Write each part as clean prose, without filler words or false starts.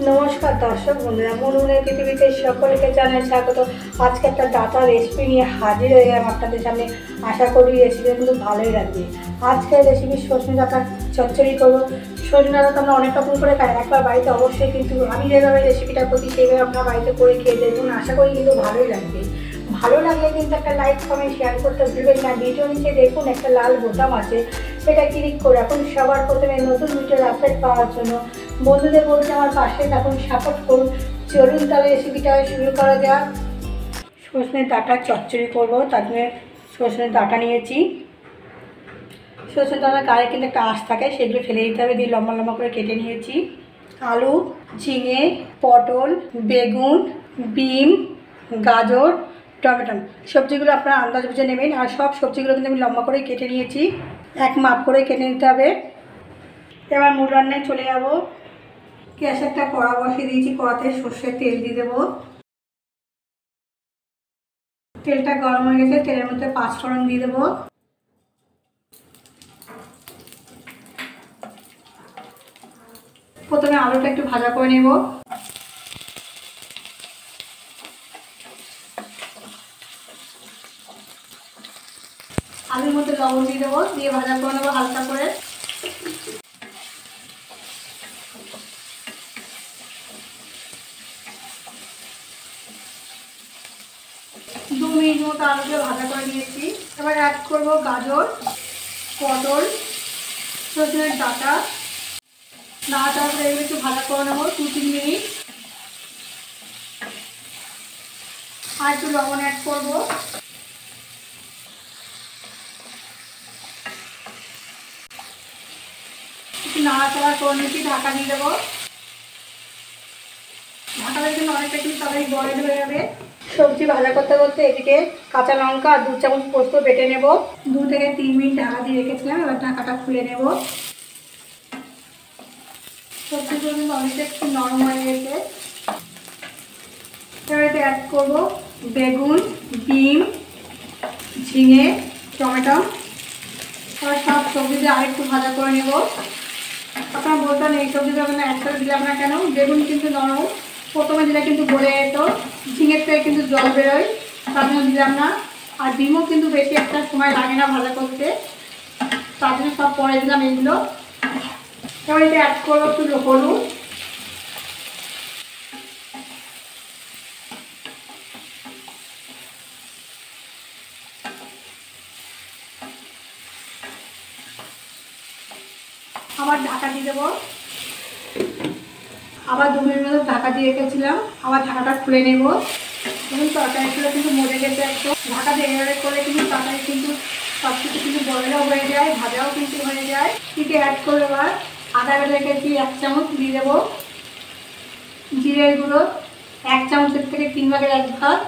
নমস্কার দর্শক বন্ধুরা, মনমুনের পৃথিবীতে সকলকে জানাই স্বাগত। আজকে একটা ডাটা রেসিপি নিয়ে হাজির হয়ে গেলাম আপনাদের সামনে। আশা করি রেসিপিটা কিন্তু ভালোই লাগবে। আজকের রেসিপি সজনে ডাটা চচ্চড়ি করবো। সজনে ডাটা তো আমরা অনেক রকম করে খাই, একবার বাড়িতে অবশ্যই কিন্তু আমি যেভাবে রেসিপিটা করছি সেইভাবে আপনার বাড়িতে করে খেয়ে দেখুন। আশা করি কিন্তু ভালোই লাগবে। ভালো লাগলে কিন্তু একটা লাইক কমেন্ট শেয়ার করতে ভুলবেন না। ভিডিও নিচে দেখুন একটা লাল বোতাম আছে, সেটা ক্লিক করে এখন সবার প্রথমে নতুন ভিডিওর আপডেট পাওয়ার জন্য বন্ধুদের বলতে আমার পাশে এখন সাপোর্ট করুন। চলুন তাহলে রেসিপিটা শুরু করা যাক। সজনে ডাঁটা চচ্চড়ি করবো, তার জন্য সজনে ডাঁটা নিয়েছি। সজনে ডাঁটার গায়ে কিন্তু একটা আঁশ থাকে, সেগুলো ফেলে দিতে হবে। দিয়ে লম্বা লম্বা করে কেটে নিয়েছি। আলু, ঝিঙে, পটল, বেগুন, বিম, গাজর, টমেটো সবজিগুলো আপনারা আন্দাজ বুঝে নেবেন। আর সব সবজিগুলো কিন্তু আমি লম্বা করে কেটে নিয়েছি, এক মাপ করে কেটে নিতে হবে। এবার মূল রান্নায় চলে যাব। গ্যাসে একটা কড়া বসিয়ে দিয়েছি, কড়াতে সর্ষের তেল দিয়ে দেবো। তেলটা গরম হয়ে গেছে, তেলের মধ্যে পাঁচফোড়ন দিয়ে দেবো। প্রথমে আলুটা একটু ভাজা করে নেব। আলুর মধ্যে লবণ দিয়ে দেবো, দিয়ে ভাজা করে নেবো হালকা করে। 2 মিনিট মতো আলুকে ভাজা করে নিয়েছি। এবার অ্যাড করবো গাজর, পটল, সজনের ডাঁটা। ডাঁটা এগুলো একটু ভাজা করে নেবো 2-3 মিনিট। আর একটু লবণ অ্যাড করবো। একটু নাড়াচাড়া করে নিয়েছি, ঢাকা দিয়ে দেবো। ঢাকা দিয়ে কিন্তু অনেকটা কিন্তু তাড়াতাড়ি বয়েল হয়ে যাবে। সবজি ভাজা করতে করতে এদিকে কাঁচা লঙ্কা আর 2 চামচ পোস্ত বেটে নেব। 2 থেকে 3 মিনিট ঢাকা দিয়ে রেখেছিলাম, এবার ঢাকাটা খুলে নেব। সবজিগুলো কিন্তু অনেকটা একটু নরম হয়ে গেছে। এবার এতে অ্যাড করবো বেগুন, বিম, ঝিঙে, টমেটো। এবার সব সবজি দিয়ে আরেকটু ভাজা করে নেব। আপনারা বলতেন এই সবজিগুলো আপনারা একসাথে দিলাম না কেন, বেগুন কিন্তু নরম, প্রথমে দিলে কিন্তু গলে যেত। ঝিঙের থেকে কিন্তু জল বেরোয়, তার জন্য দিলাম না। আর ডিমও কিন্তু বেশি একটা সময় লাগে না ভাজা করতে, তার জন্য সব পরে দিলাম এগুলো। এবার এতে অ্যাড করবো একটু হলুদ, আবার ঢাকা দিয়ে দেবো। আবার 2 মিনিট মতো ঢাকা দিয়ে রেখেছিলাম, আবার ঢাকাটা খুলে নেব। এবং তরকারিগুলো কিন্তু মরে গেছে একদম। ঢাকা দিয়ে এভাবে করলে কিন্তু তরকারি কিন্তু সব কিছু কিন্তু বড়াও হয়ে যায়, ভাজাও কিন্তু হয়ে যায়। এতে অ্যাড করবো এবার আদা বেটে রেখেছি 1 চামচ দিয়ে দেবো। জিরের গুঁড়ো 1 চামচের থেকে 3 ভাগের 1 ভাগ।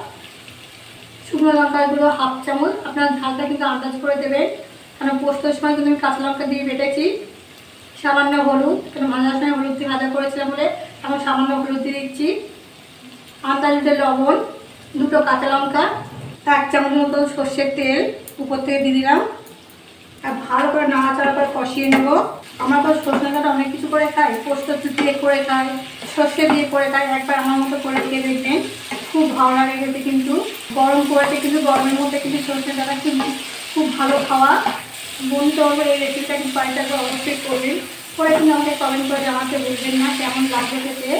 শুকনো লঙ্কার গুঁড়ো 1/2 চামচ। আপনার ঝালটা কিন্তু আন্দাজ করে দেবেন, কারণ পোস্তর সময় কিন্তু আমি কাঁচা লঙ্কা দিয়ে বেটেছি। সামান্য হলুদ, কারণ ভাজার সময় হলুদ দিয়ে ভাজা করেছিলাম বলে এখন সামান্য হলুদ দিয়ে দিচ্ছি। আন্দাজে লবণ, 2টো কাঁচা লঙ্কা, 1 চামচ মতো সর্ষের তেল উপর থেকে দিয়ে দিলাম। আর ভালো করে নাড়াচাড়া করে কষিয়ে নেব। আমরা তো সজনে ডাঁটা অনেক কিছু করে খাই, পোস্ত দিয়ে করে খাই, সর্ষে দিয়ে করে খাই। একবার আমার মতো করে খেয়ে দেখবেন, খুব ভালো লাগে খেতে। কিন্তু গরম পড়েছে, কিন্তু গরমের মধ্যে কিন্তু সজনে ডাঁটা কিন্তু খুব ভালো খাওয়া। বন্ধু বলবো এই রেসিপিটা কিন্তু বাড়িতে অবশ্যই করবেন, করে কিন্তু আমাকে কমেন্ট করে জানাতে বলবেন না কেমন লাগবে খেতে।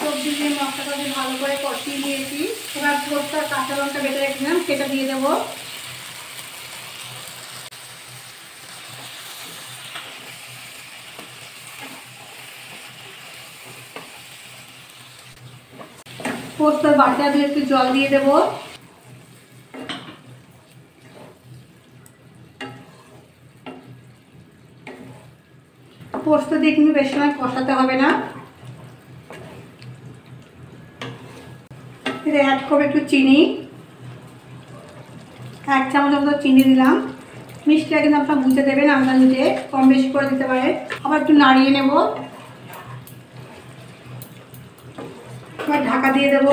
সবজি দিয়ে মশলাটা দিয়ে ভালো করে কষিয়ে নিয়েছি। এবার পোস্ত আর কাঁচা লঙ্কা বেটে রেখেছিলাম সেটা দিয়ে দেবো। পোস্তর বাটা দিয়ে একটু জল দিয়ে দেবো। পোস্ত দিয়ে কিন্তু বেশি সময় কষাতে হবে না। এতে অ্যাড করবো একটু চিনি, 1 চামচ মতো চিনি দিলাম। মিষ্টিটা কিন্তু আপনারা বুঝে দেবেন, আন্দাজে কম বেশি করে দিতে পারে। আবার একটু নাড়িয়ে নেব। এবার ঢাকা দিয়ে দেবো।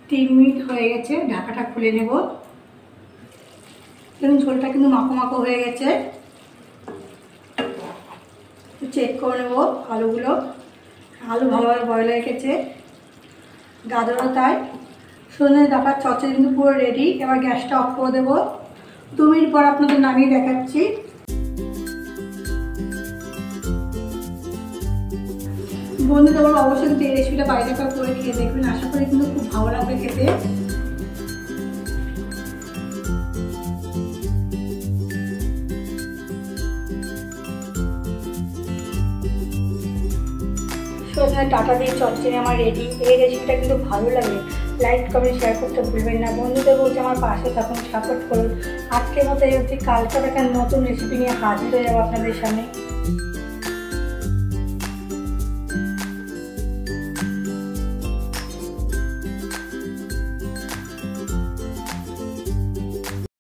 3 মিনিট হয়ে গেছে, ঢাকাটা খুলে নেব। দেখুন ঝোলটা কিন্তু মাখো মাখো হয়ে গেছে। চেক করে নেবো আলুগুলো। আলু ভালোভাবে বয়েল হয়ে গেছে, গাজরও তাই। সজনে ডাঁটার চচ্চড়ি কিন্তু পুরো রেডি। এবার গ্যাসটা অফ করে দেবো। 2 মিনিট পর আপনাদের নামিয়ে দেখাচ্ছি। বন্ধুদের বলো অবশ্যই কিন্তু এই রেসিপিটা বাড়িতে করে খেয়ে দেখবেন, আশা করি কিন্তু খুব ভালো লাগবে খেতে। সজনে ডাঁটা দিয়ে চচ্চড়ি আমার রেডি। এই রেসিপিটা কিন্তু ভালো লাগে, লাইক কমেন্ট শেয়ার করতে ভুলবেন না। বন্ধুদের বলতে আমার পাশে থাকুন, সাপোর্ট করুন। আজকের মতো এই অবধি, কালকে একটা নতুন রেসিপি নিয়ে হাজির হয়ে যাবো আপনাদের সামনে।